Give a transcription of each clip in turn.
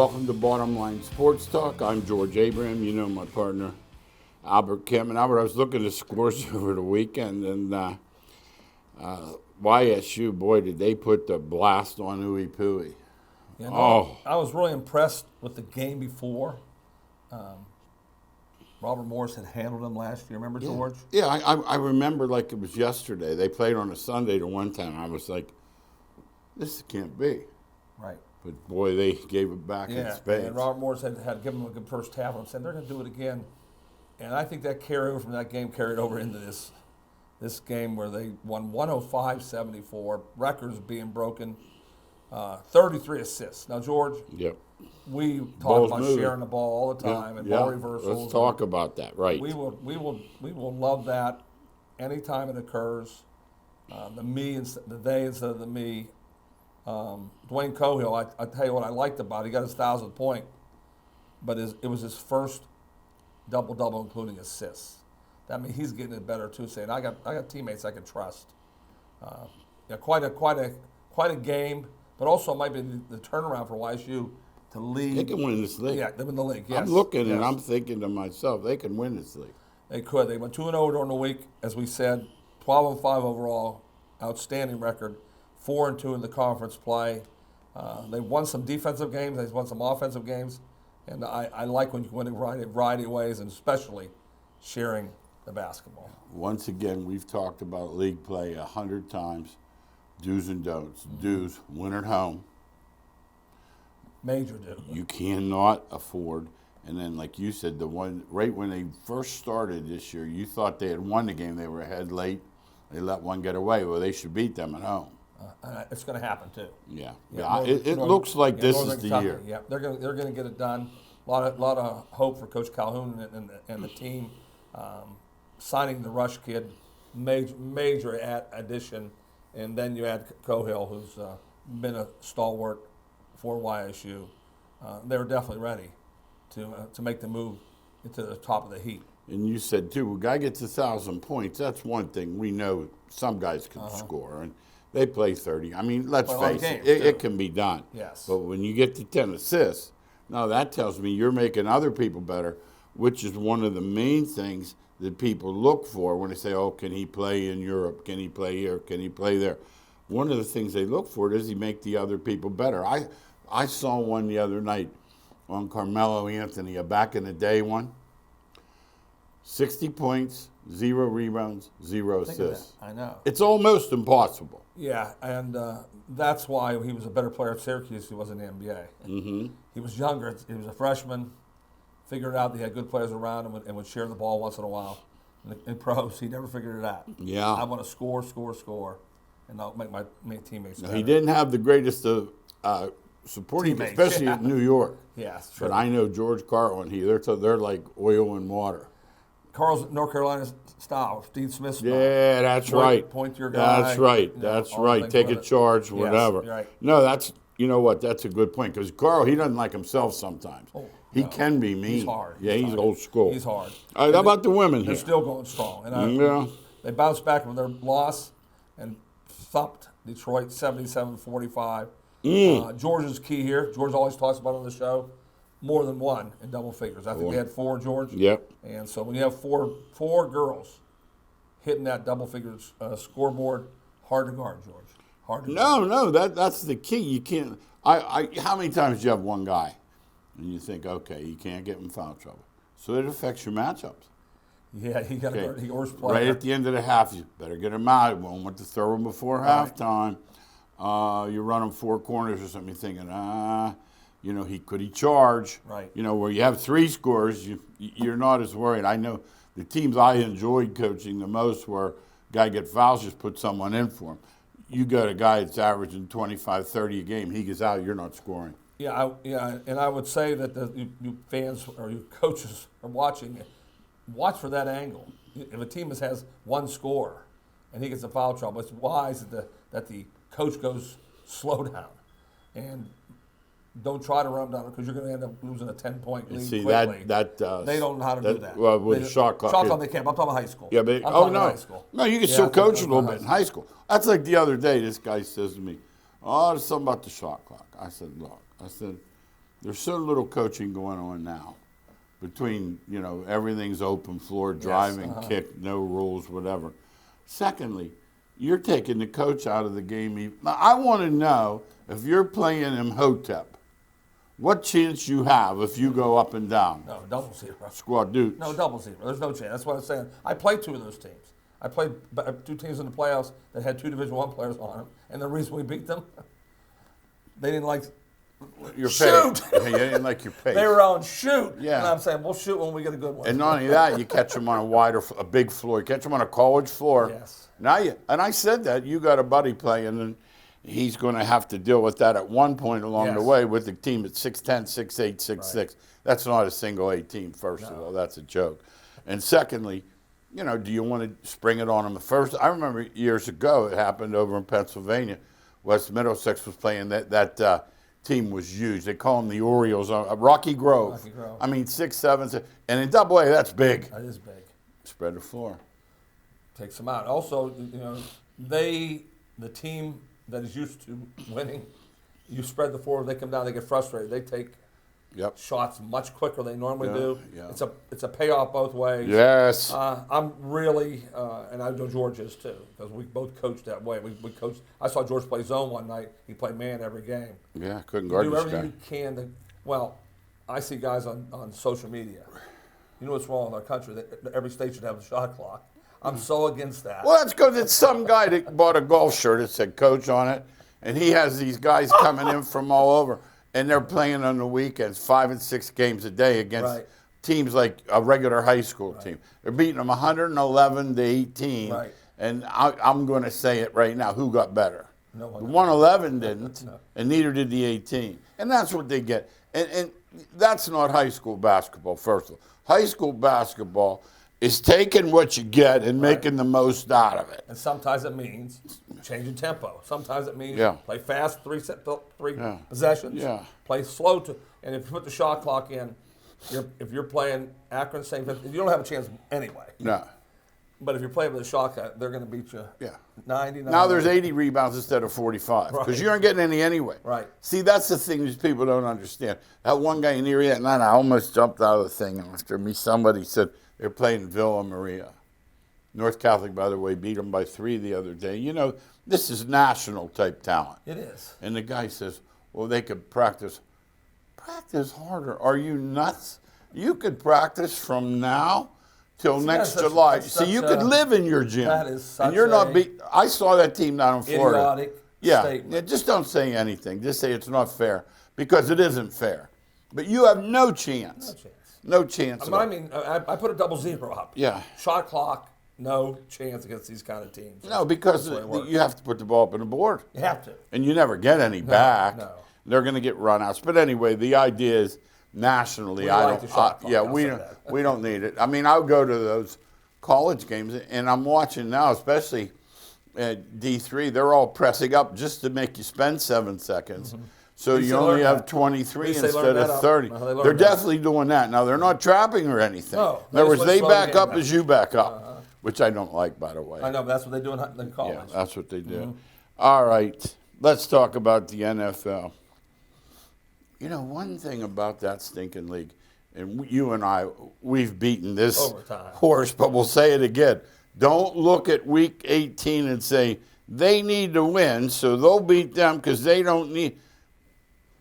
welcome to Bottom Line Sports Talk. I'm George Abraham. You know my partner, Albert Kim. And Albert, I was looking at the scores over the weekend, and YSU, boy, did they put the blast on Ooey Pooey. You know, I was really impressed with the game before. Robert Morris had handled them last year. Remember, George? Yeah, I remember like it was yesterday. They played on a Sunday to one time. I was like, this can't be. Right. But, boy, they gave it back in spades. And Robert Morris had given them a good first half. I'm saying they're going to do it again. And I think that carryover from that game carried over into this game where they won 105-74, records being broken, 33 assists. Now, George, yep. we talk Ball's about moving. sharing the ball all the time and ball reversals. Let's talk about that, right. We will love that anytime it occurs. The me, the they instead of the me. Dwayne Cohill, I tell you what I liked about it. He got his 1,000th point, but it was his first double-double, including assists. That means he's getting it better too. Saying I got teammates I can trust. Quite a game, but also might be the turnaround for YSU to lead. They can win this league. Yeah, they win the league. Yes. I'm looking and I'm thinking to myself, they can win this league. They could. They went 2-0 during the week, as we said, 12-5 overall, outstanding record. 4-2 in the conference play. They won some defensive games. They won some offensive games. And I like when you win in a variety of ways, and especially sharing the basketball. Once again, we've talked about league play 100 times. Do's and don'ts. Do's, win at home. Major do. You cannot afford. And then, like you said, the one right when they first started this year, you thought they had won the game. They were ahead late. They let one get away. Well, they should beat them at home. It's going to happen too. Yeah. It looks like this is the year. Yeah, they're going to get it done. A lot of hope for Coach Calhoun and the team. Signing the Rush kid, major addition, and then you add Cohill, who's been a stalwart for YSU. They're definitely ready to make the move into the top of the heat. And you said too, a guy gets 1,000 points. That's one thing we know. Some guys can score, and they play 30. I mean, let's face it can be done. Yes. But when you get to 10 assists, now that tells me you're making other people better, which is one of the main things that people look for when they say, oh, can he play in Europe? Can he play here? Can he play there? One of the things they look for is he make the other people better. I saw one the other night on Carmelo Anthony, a back in the day one. 60 points, 0 rebounds, 0 assists. I know. It's almost impossible. Yeah, and that's why he was a better player at Syracuse than he was in the NBA. Mm-hmm. He was younger. He was a freshman. Figured out that he had good players around him and would share the ball once in a while. In pros, he never figured it out. Yeah. I want to score, and I'll make my teammates better. He didn't have the greatest of supporting, teammates, especially in New York. Yeah, sure. But I know George Carlin. They're like oil and water. Carl's North Carolina style, Steve Smith style. Yeah, that's right. Point your guy. That's right. That's right. Take a charge, whatever. Yes, right. No, you know what? That's a good point because Carl, he doesn't like himself sometimes. He can be mean. He's hard. Yeah, he's old school. He's hard. All right, how about the women here? They're still going strong. And they bounced back from their loss and thumped Detroit 77-45. George's key here. George always talks about on the show. More than one in double figures. I think they had 4, George. Yep. And so when you have four girls hitting that double figures scoreboard, hard to guard, George. Hard to guard. No, that's the key. You can't. How many times do you have one guy, and you think, okay, you can't get in foul trouble, so it affects your matchups. Yeah, he got to guard the worst player. Right at the end of the half, you better get him out. You won't want to throw him before halftime. You run him 4 corners or something. You're thinking, could he charge? Right. Where you have 3 scores, you're not as worried. I know the teams I enjoyed coaching the most where guy get fouls, just put someone in for him. You got a guy that's averaging 25, 30 a game. He gets out, you're not scoring. Yeah, and I would say that you fans or you coaches are watching. Watch for that angle. If a team has 1 score and he gets a foul trouble, it's wise that the coach goes slow down and don't try to run down because you're going to end up losing a 10-point lead quickly. They don't know how to do that. Well, with the shot clock. Shot clock they can't. I'm talking about high school. Yeah, but high school. No, you can still coach a little bit in high school. That's like the other day. This guy says to me, "Oh, there's something about the shot clock." I said, "Look," There's so little coaching going on now. Between, everything's open floor, driving, kick, no rules, whatever. Secondly, you're taking the coach out of the game. Now, I want to know, if you're playing Imhotep, what chance you have if you go up and down? No, double zero. Squad dudes. No, double zero. There's no chance. That's what I'm saying. I played 2 of those teams. I played 2 teams in the playoffs that had 2 Division I players on them, and the reason we beat them, they didn't like your shoot. Pace. You didn't like your pace. They were on shoot. Yeah. And I'm saying, we'll shoot when we get a good one. And not only that, you catch them on a big floor. You catch them on a college floor. Yes. Now and I said that, you got a buddy playing, and he's going to have to deal with that at one point along the way with the team at 6'10", 6'8", 6'6". Right. That's not a single A team, first of all. That's a joke. And secondly, do you want to spring it on them? First, I remember years ago it happened over in Pennsylvania. West Middlesex was playing that team was huge. They call them the Orioles. Rocky Grove. Rocky Grove. I mean, 6'7", 6, and in Double A, that's big. That is big. Spread the floor. Takes them out. Also, the team that is used to winning, you spread the floor, they come down, they get frustrated. They take shots much quicker than they normally do. Yeah. It's a payoff both ways. Yes. I'm really, and I know George is too, because we both coached that way. We coached. I saw George play zone one night. He played man every game. Yeah, couldn't guard this guy. Do everything you can. I see guys on social media. You know what's wrong with our country? That every state should have a shot clock. I'm so against that. Well, that's because it's some guy that bought a golf shirt that said coach on it, and he has these guys coming in from all over, and they're playing on the weekends, 5 and 6 games a day against teams like a regular high school team. They're beating them 111 to 18, and I'm going to say it right now, who got better? No one. The 111 didn't, and neither did the 18. And that's what they get. And that's not high school basketball, first of all. High school basketball is taking what you get and making the most out of it. And sometimes it means changing tempo. Sometimes it means play fast, three possessions. Yeah. Play slow and if you put the shot clock in, if you're playing Akron, St. Vincent, you don't have a chance anyway. No. But if you're playing with a shot clock, they're going to beat you. 90. Now there's 80 rebounds instead of 45 because you aren't getting any anyway. Right. See, that's the thing these people don't understand. That one guy in the area, and I almost jumped out of the thing after me. Somebody said they're playing Villa Maria. North Catholic, by the way, beat them by 3 the other day. This is national type talent. It is. And the guy says, well, they could practice. Practice harder. Are you nuts? You could practice from now till next July. See, you could live in your gym. That is such and you're not I saw that team down in Florida. Idiotic statement. Just don't say anything. Just say it's not fair because it isn't fair. But you have no chance. No chance. I mean, I put a double zero up. Yeah. Shot clock, no chance against these kind of teams. No, because you have to put the ball up on the board. You have to. And you never get any back. No. They're going to get runouts. But anyway, the idea is nationally, we don't need it. I mean, I'll go to those college games, and I'm watching now, especially at D3, they're all pressing up just to make you spend 7 seconds. Mm-hmm. So you only have 23 instead of 30. They're definitely doing that. Now, they're not trapping or anything. No, in other words, they back up as you back up, which I don't like, by the way. I know, but that's what they do in college. Yeah, that's what they do. Mm-hmm. All right, let's talk about the NFL. One thing about that stinking league, and you and I, we've beaten this horse, but we'll say it again. Don't look at week 18 and say, they need to win, so they'll beat them because they don't need.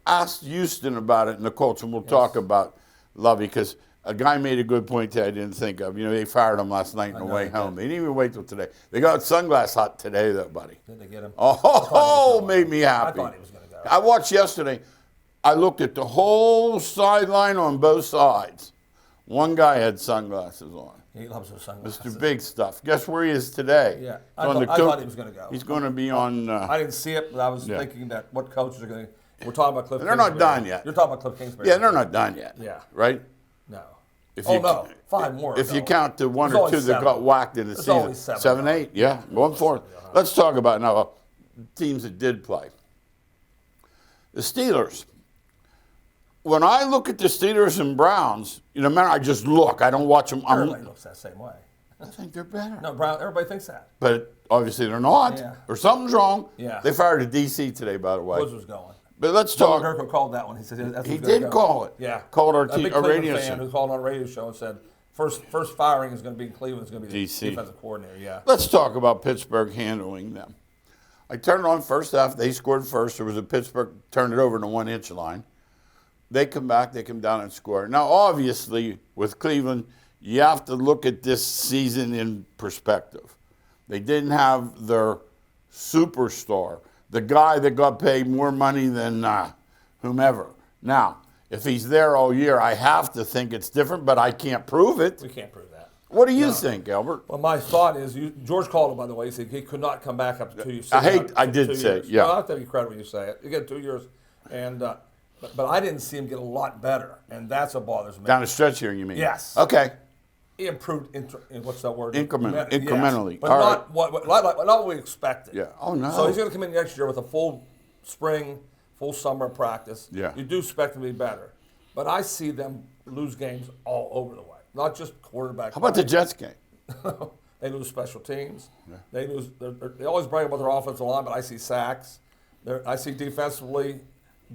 Ask Houston about it in the Colts, and we'll talk about Lovey, because a guy made a good point that I didn't think of. They fired him last night on the way home. They didn't even wait till today. They got Sunglass Hut today, though, buddy. Did they get him? Oh, made me happy. I thought he was going to go. I watched yesterday. I looked at the whole sideline on both sides. One guy had sunglasses on. He loves those sunglasses. Mr. Big Stuff. Guess where he is today? Yeah, I thought he was going to go. He's going to be on. I didn't see it, but I was thinking that what coaches are going to. We're talking about Cliff Kingsbury. They're not done yet. You're talking about Cliff Kingsbury. Yeah, they're not done yet. Yeah. Right? No. No. 5 more. If you count the 1 or 2 that got whacked in the season. Only 7, 8? Yeah, 1-4. Let's talk about now teams that did play. The Steelers. When I look at the Steelers and Browns, man, I just look. I don't watch them. Everybody looks that same way. I think they're better. No, everybody thinks that. But obviously they're not. Yeah. Or something's wrong. Yeah. They fired a DC today, by the way. Woods was going. But let's John talk. McGurk called that one. He said that's He what's gonna did go. call it. Yeah, Called our a big our Cleveland radio fan show. who called on a radio show and said first firing is going to be in Cleveland. It's going to be the DC. defensive coordinator. Yeah. Let's talk about Pittsburgh handling them. I turned on first half. They scored first. There was a Pittsburgh turned it over in the 1 inch line. They come back. They come down and score. Now, obviously, with Cleveland, you have to look at this season in perspective. They didn't have their superstar, the guy that got paid more money than whomever. Now, if he's there all year, I have to think it's different, but I can't prove it. We can't prove that. What do you think, Albert? Well, my thought is, George called it, by the way. He said he could not come back up to 2 years. I did say it, yeah. Well, I have to give you credit when you say it. You get 2 years. And, but I didn't see him get a lot better, and that's what bothers me. Down the stretch here, you mean? Yes. Okay. He improved, what's that word? Incrementally. Yes. But All not, right. not what we expected. Yeah. Oh, no. So he's going to come in next year with a full spring, full summer practice. Yeah. You do expect him to be better. But I see them lose games all over the way, not just quarterback. How about the Jets game? They lose special teams. Yeah. They lose. They always brag about their offensive line, but I see sacks. I see defensively,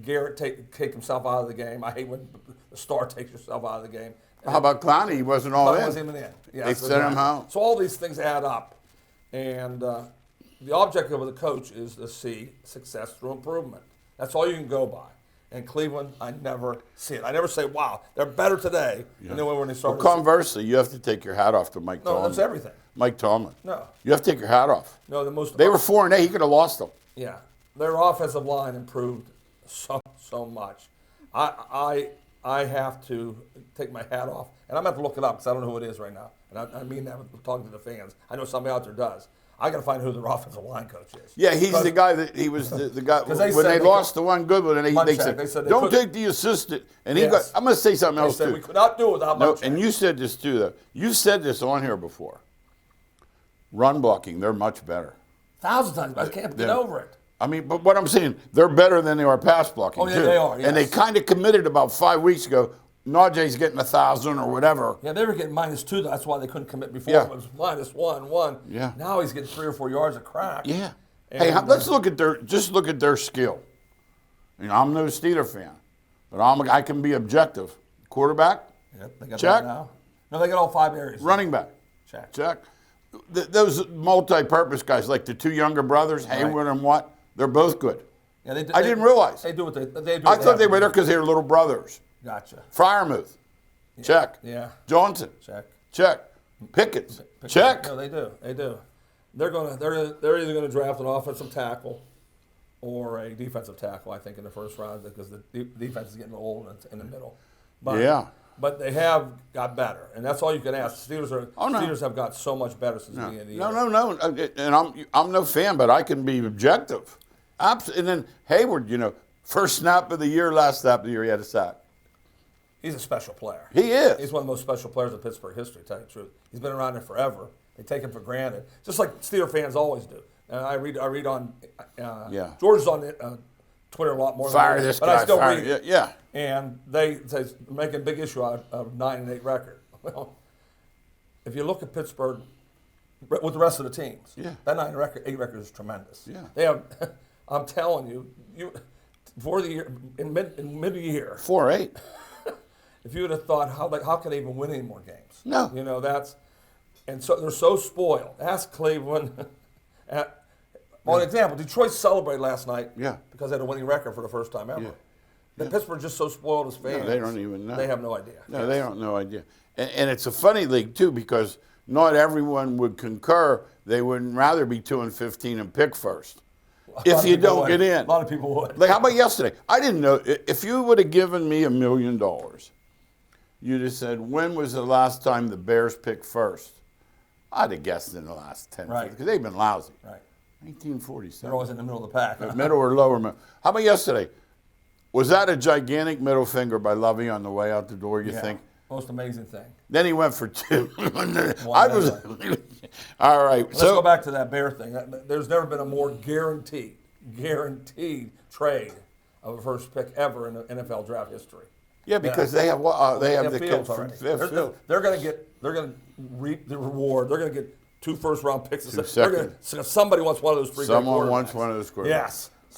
Garrett take himself out of the game. I hate when the star takes yourself out of the game. How about Clowney? He wasn't all in. Wasn't even in. Yeah, They sent him home. So all these things add up, and the objective of the coach is to see success through improvement. That's all you can go by. And Cleveland, I never see it. I never say, wow, they're better today than they were when they started. Well, conversely, you have to take your hat off to Mike Tomlin. No, that's everything. Mike Tomlin. No. You have to take your hat off. No, They were 4-8. He could have lost them. Yeah. Their offensive line improved so much. I have to take my hat off. And I'm going to have to look it up because I don't know who it is right now. And I mean that with talking to the fans. I know somebody out there does. I got to find who their offensive line coach is. Yeah, he's the guy that he was the guy when they said lost the one good one. And they said they don't take the assistant. And he Yes. got. I'm going to say something else They said too. we could not do it without No, Munchak. and you said this too, though. You said this on here before. Run blocking, they're much better. 1,000 times, but I can't get Yeah. over it. I mean, but what I'm saying, they're better than they are pass blocking, Oh, yeah, too. they are, And they yes. kind of committed about 5 weeks ago. Najee's getting 1,000 or whatever. Yeah, they were getting -2. That's why they couldn't commit before. Yeah. It was -1. Yeah. Now he's getting 3 or 4 yards of crack. Yeah. And, Hey, let's look at their skill. You know, I'm no Steeler fan, but I can be objective. Quarterback, Yep, they got check. that now. No, they got all 5 areas. Running back, Check. check. Those multi-purpose guys, like the 2 younger brothers, Hayward and Watt, they're both good. Yeah, I didn't realize. They do what they do. I what thought they have were to there do. because they were little brothers. Gotcha. Fryermuth, check. Yeah. Johnson, Check. check. Pickett, check. No, they do. They do. They're either gonna draft an offensive tackle or a defensive tackle. I think in the first round because the defense is getting old and it's in the middle. But, Yeah. But they have got better, and that's all you can ask. Steelers no. Steelers have got so much better since the beginning of the year. No. And I'm no fan, but I can be objective. And then Hayward, first snap of the year, last snap of the year, he had a sack. He's a special player. He is. He's one of the most special players in Pittsburgh history, to tell you the truth. He's been around there forever. They take him for granted, just like Steeler fans always do. And I read on George's on Twitter a lot more Fire than me, this but guy. I still fire. read it. Yeah. And they say making a big issue out of 9-8 record. Well, if you look at Pittsburgh with the rest of the teams, that 9-8 record is tremendous. Yeah. They have. I'm telling you, for the year in mid-year, 4-8. if you would have thought how can they even win any more games? No. And so they're so spoiled. Ask Cleveland. An example, Detroit celebrated last night because they had a winning record for the first time ever. Yeah. Pittsburgh's just so spoiled as fans. No, they don't even know. They have no idea. No, they don't no idea. And it's a funny league, too, because not everyone would concur. They would rather be 2-15 and pick first. If you don't get in. A lot of people would. Like, how about yesterday? I didn't know. If you would have given me $1 million, you'd have said, when was the last time the Bears picked first? I'd have guessed in the last 10 years because they've been lousy. Right. 1947. They're always in the middle of the pack. Huh? Middle or lower middle. How about yesterday? Was that a gigantic middle finger by Lovey on the way out the door, you think? Most amazing thing. Then he went for 2. All right. Let's go back to that Bear thing. There's never been a more guaranteed trade of a first pick ever in the NFL draft history. Yeah, because they have the Fields kid already. from They're going to reap the reward. They're going to get 2 first-round picks. Somebody Somebody wants one of those 3 great quarterbacks. Someone wants one of those quarterbacks. Yes.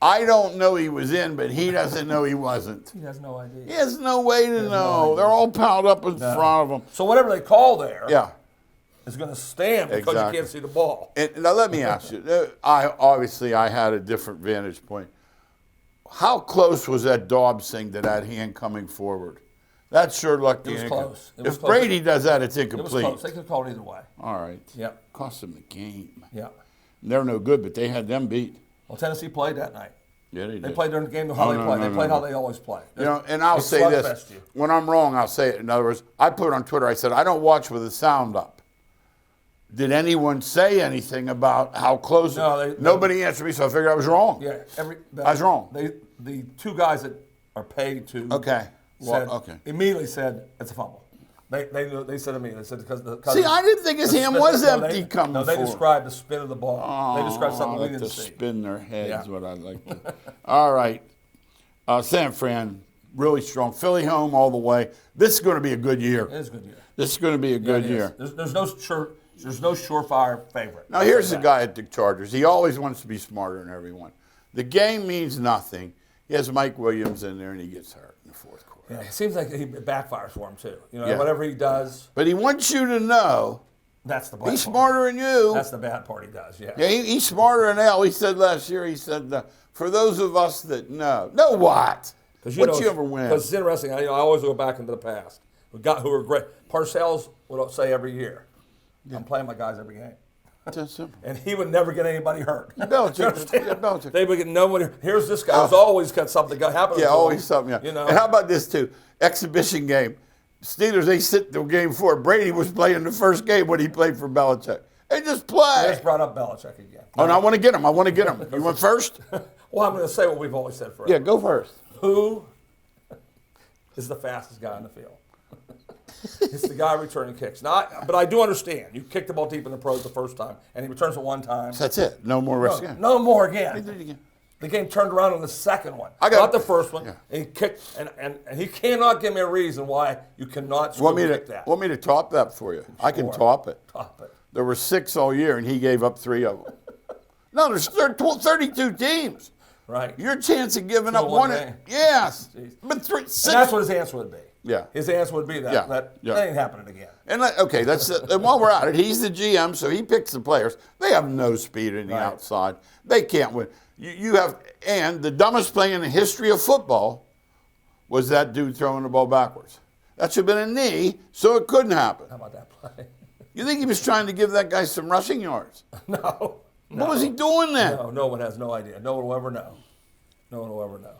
I don't know he was in, but he doesn't know he wasn't. He has no idea. He has no way to no know. idea. They're all piled up in front of him. So whatever they call there Yeah. is going to stand because Exactly. you can't see the ball. And now let me ask you. I had a different vantage point. How close was that Dobbs thing to that hand coming forward? That sure looked It was incomplete. close. It was If close. Brady does that, it's It was incomplete. close. They could have called either way. All right. Yep. Cost them the game. Yeah. They're no good, but they had them beat. Well, Tennessee played that night. Yeah, they did. They played during the game how they play. They played how they always play. You know, and I'll They say this. slugfest you. When I'm wrong, I'll say it. In other words, I put on Twitter, I said, I don't watch with the sound up. Did anyone say anything about how close? No, Nobody answered me, so I figured I was wrong. Yeah, I was wrong. The two guys that are paid to Okay. said, Well, okay. immediately said it's a fumble. They said to me, they said because See, I didn't think his hand was empty coming No, they forward. described the spin of the ball. They described something I we like didn't to see. spin their heads, Yeah. what I like to. All right. San Fran, really strong. Philly home all the way. This is going to be a good year. It is a good year. This is going to be a good It is. year. There's no surefire favorite. Now, here's the guy at the Chargers. He always wants to be smarter than everyone. The game means nothing. He has Mike Williams in there, and he gets hurt in the fourth quarter. Yeah, it seems like it backfires for him too. You know, Yeah. whatever he does, But he wants you to know that's the bad he's part. smarter than you. That's the bad part he does. Yeah. Yeah, he's smarter than Al. He said last year, he said, for those of us that know. Know what? What you ever win? Because it's interesting. I always go back into the past. We got who are great. Parcells would say every year, "I'm playing my guys every game," That's simple. and he would never get anybody hurt. Belichick. You understand? Yeah, Belichick. They would get nobody. Here's this guy who's always got something happen. Yeah, always something. Yeah. You know. And how about this too? Exhibition game. Steelers, they sit till game 4. Brady was playing the first game when he played for Belichick. They just play. I just brought up Belichick again. Oh, and I want to get him. You want first? Well, I'm going to say what we've always said forever. Yeah, go first. Who is the fastest guy on the field? It's the guy returning kicks. Now, but I do understand. You kicked the ball deep in the pros the first time, and he returns it one time. That's it. No more risk. No more again. He did it again. The game turned around on the second one. I got- Not the first one. Yeah. And he kicked, and he cannot give me a reason why you cannot score kick that. Want me to top that for you? I can Sure. top it. Top it. There were 6 all year, and he gave up 3 of them. No, there's 32 teams. Right. Your chance of giving So up one one. game. Yes. Jeez. But 6. And that's what his answer would be. Yeah. His answer would be that. Yeah. That Yeah. ain't happening again. And okay, that's and while we're at it, he's the GM, so he picks the players. They have no speed in the Right. outside. They can't win. You have, and the dumbest play in the history of football was that dude throwing the ball backwards. That should have been a knee, so it couldn't happen. How about that play? You think he was trying to give that guy some rushing yards? No. What was he doing then? No, no one has no idea. No one will ever know. No one will ever know.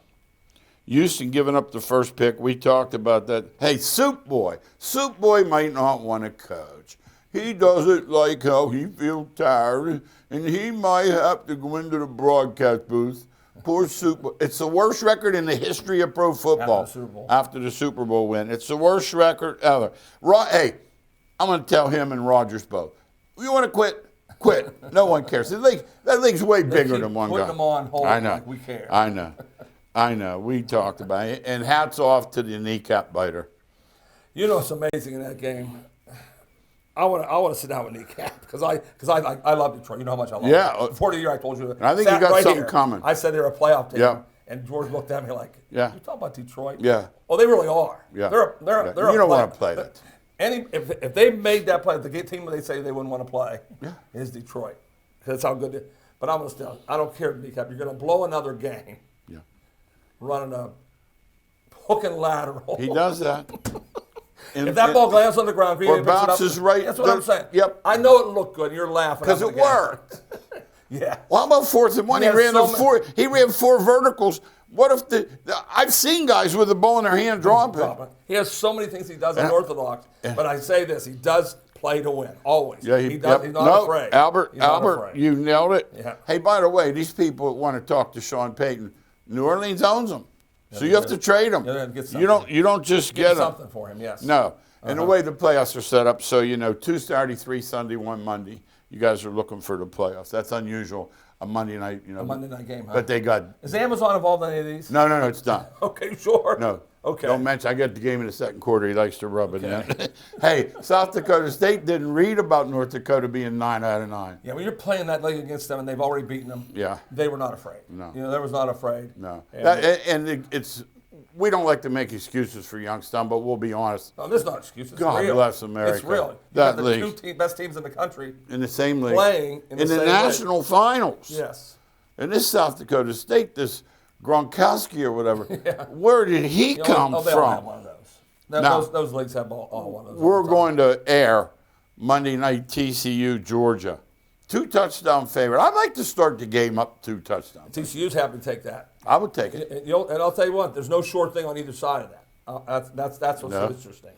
Houston giving up the first pick. We talked about that. Hey, Soup Boy. Soup Boy might not want to coach. He doesn't like how he feels tired, and he might have to go into the broadcast booth. Poor Soup Boy. It's the worst record in the history of pro football. After the Super Bowl win. It's the worst record ever. Hey, I'm going to tell him and Rodgers both. You want to quit? Quit. No one cares. That league's way bigger than one guy. Putting them on hold I know. like we care. I know. We talked about it. And hats off to the kneecap biter. You know what's amazing in that game? I want to sit down with Kneecap because I love Detroit. You know how much I love them. Before the year I told you. I think you got right something here. coming. I said they're a playoff team. Yeah. And George looked at me like, Yeah. You talking about Detroit? Yeah. Oh, they really are. Yeah. They're You don't want to play that. If they made that play, the team they say they wouldn't want to play is Detroit. That's how good. But I'm gonna still. I don't care, Kneecap. You're gonna blow another game. Yeah. Running a hook and lateral. He does that. If that ball lands on the ground, or bounces right. That's what I'm saying. Yep. I know it looked good. You're laughing Because it worked. Yeah. Well, how about 4th and 1? He ran 4 verticals. What if I've seen guys with the ball in their hand drop it. He has so many things he does unorthodox. But I say this: he does play to win always. Yeah, he does. He's not afraid. Albert, He's not afraid. you nailed it. Yeah. Hey, by the way, these people that want to talk to Sean Payton, New Orleans owns them, so you have to trade them. You don't just get them. Something for him, yes. No, and the way the playoffs are set up, so 2 Saturday, 3 Sunday, 1 Monday. You guys are looking for the playoffs. That's unusual. A Monday night, A Monday night game, huh? But they got. Is Amazon involved in any of these? No, it's done. Okay, sure. No. Okay. Don't mention, I get the game in the second quarter. He likes to rub it in. Hey, South Dakota State didn't read about North Dakota being 9 out of 9. Yeah, when you're playing that league against them and they've already beaten them, Yeah. they were not afraid. No. They was not afraid. No. And It's we don't like to make excuses for Youngstown, but we'll be honest. no, there's not excuses. It's God real. bless America. It's real. You That got the league. two best teams in the country In the same league. playing in the same league. national finals. Yes. And this South Dakota State, this Gronkowski or whatever, where did he come They'll have from? one of those. Now, Those leagues have all one of those. We're going to air Monday night TCU, Georgia. 2 touchdown favorite. I'd like to start the game up 2 touchdowns. TCU's happy to take that. I would take it. And I'll tell you what, there's no short thing on either side of that. That's what's No. interesting.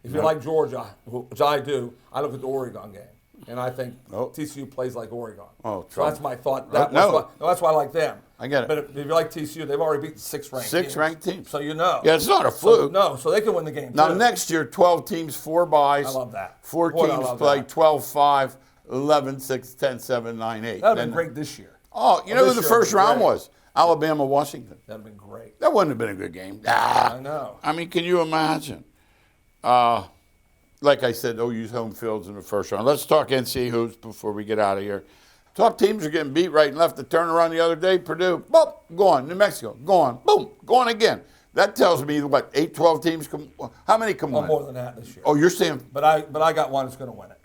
If you like Georgia, which I do, I look at the Oregon game, and I think TCU plays like Oregon. Oh, so that's my thought. No. That's why I like them. I get it. But if you like TCU, they've already beaten 6 ranked 6 teams. ranked teams. So you know. Yeah, it's not a fluke. So they can win the game. Now, too. next year, 12 teams, 4 byes. I love that. 4 Boy, I teams love play that. 12-5, 11-6, 10-7, 9-8. That would have been great this year. Oh, you know who the this year first would be round great. was? Alabama, Washington. That would have been great. That wouldn't have been a good game. I know. I mean, can you imagine? Like I said, they'll use home fields in the first round. Let's talk NCAA hoops before we get out of here. Top teams are getting beat right and left. The turnaround the other day, Purdue, boom, gone. New Mexico, gone. Boom, gone again. That tells me, what, 8, 12 teams come? How many come win? More than that this year. Oh, you're saying But I got one that's going to win it.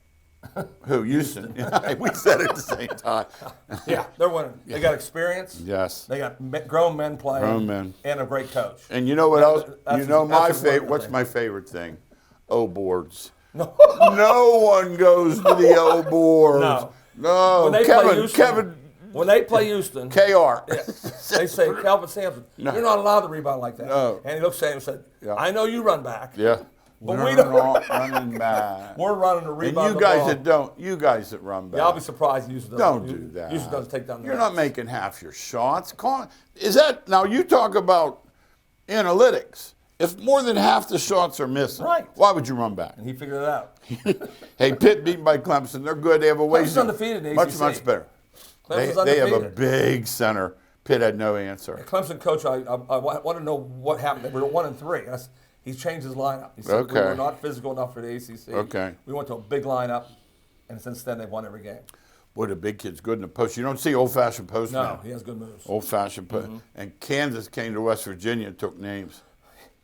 who? Houston. We said it at the same time. Yeah, they're winning. They got experience. Yes. They got grown men playing. Grown men. And a great coach. And you know what else? That's My important favorite. What's thing. my favorite thing? O boards. No. No one goes to the O boards. No. No. When they play Houston, Kevin. When they play Houston, KR. they say, Calvin Sampson, you're not allowed to rebound like that. No. And he looked at him and said, Yeah. I know you run back. Yeah. But We're we don't. not running back. We're running to And rebound you the guys ball. that don't, you guys that run back. Yeah, I'll be surprised Houston Don't do that. Houston doesn't take down the You're Nets. not making half your shots. Is that now? You talk about analytics. If more than half the shots are missing, Right. why would you run back? And he figured it out. Hey, Pitt beaten by Clemson. They're good. They have a ways. Clemson's undefeated in the Much, ACC. much better. Clemson's They have a undefeated. big center. Pitt had no answer. Clemson coach, I want to know what happened. They were 1-3. He's changed his lineup. He said we Okay. were not physical enough for the ACC. Okay. We went to a big lineup, and since then they've won every game. Boy, the big kid's good in the post. You don't see old-fashioned post No, now. he has good moves. Old-fashioned post. And Kansas came to West Virginia and took names.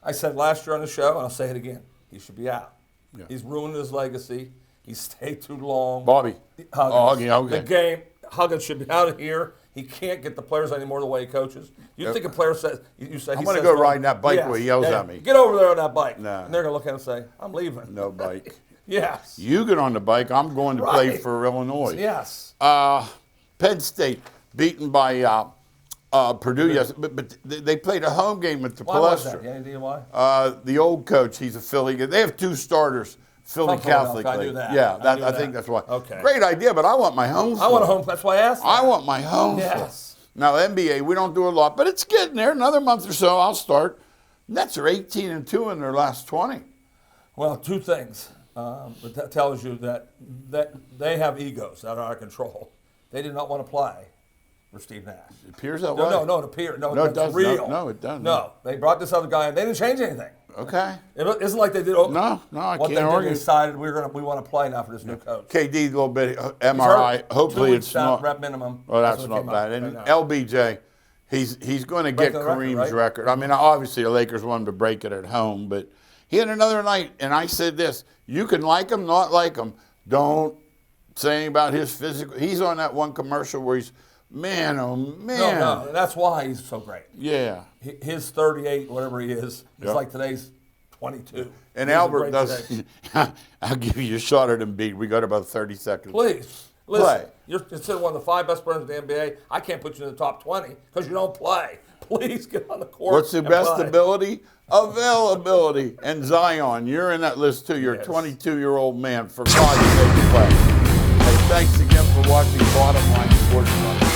I said last year on the show, and I'll say it again. He should be out. Yeah. He's ruined his legacy. He stayed too long. Bobby. Huggins. Oh, okay. The game. Huggins should be out of here. He can't get the players anymore the way he coaches. You think a player says, you say, I'm going to go riding that bike where he yells at me. Get over there on that bike. No. And they're going to look at him and say, I'm leaving. No bike. Yes. You get on the bike. I'm going to play Right. for Illinois. Yes. Penn State beaten by Purdue. Yes, but they played a home game with the Why was that? Palestra. Any idea why? The old coach, he's a Philly. They have 2 starters. Philly From Catholic Philadelphia, I League. knew that. Yeah, I knew I that. think that's why. Okay. Great idea, but I want my home. I want a home. That's why I asked. I want my home. Yes. Now NBA, we don't do a lot, but it's getting there. Another month or so, I'll start. Nets are 18-2 in their last 20. Well, 2 things. That tells you that they have egos that are out of control. They did not want to play for Steve Nash. It appears that way. No, it appears. No, No, it it's doesn't. real. No, it doesn't. No, they brought this other guy in. They didn't change anything. Okay. It isn't like they did. No, I what can't they argue. did, they decided we want to play now for this new coach. KD, a little bit He's MRI. hurt. Hopefully 2 it's weeks out, not. rep minimum. Oh, that's what not came out. bad. I And know. LBJ, he's going to get the record, Kareem's right? record. I mean, obviously the Lakers wanted to break it at home, but he had another night, and I said this: you can like him, not like him. Don't say anything about his physical. He's on that one commercial where he's, man, oh man. No, that's why he's so great. Yeah. His 38, whatever he is like today's 22. And He's a Albert great does. today. I'll give you a shot at Embiid. We got about 30 seconds. Please. Listen, Play. you're considered one of the 5 best players in the NBA. I can't put you in the top 20 because you don't play. Please get on the court. What's the and best play. ability? Availability. And Zion, you're in that list too. You're Yes. a 22-year-old man. For God's sake, play. Hey, thanks again for watching Bottom Line Sports.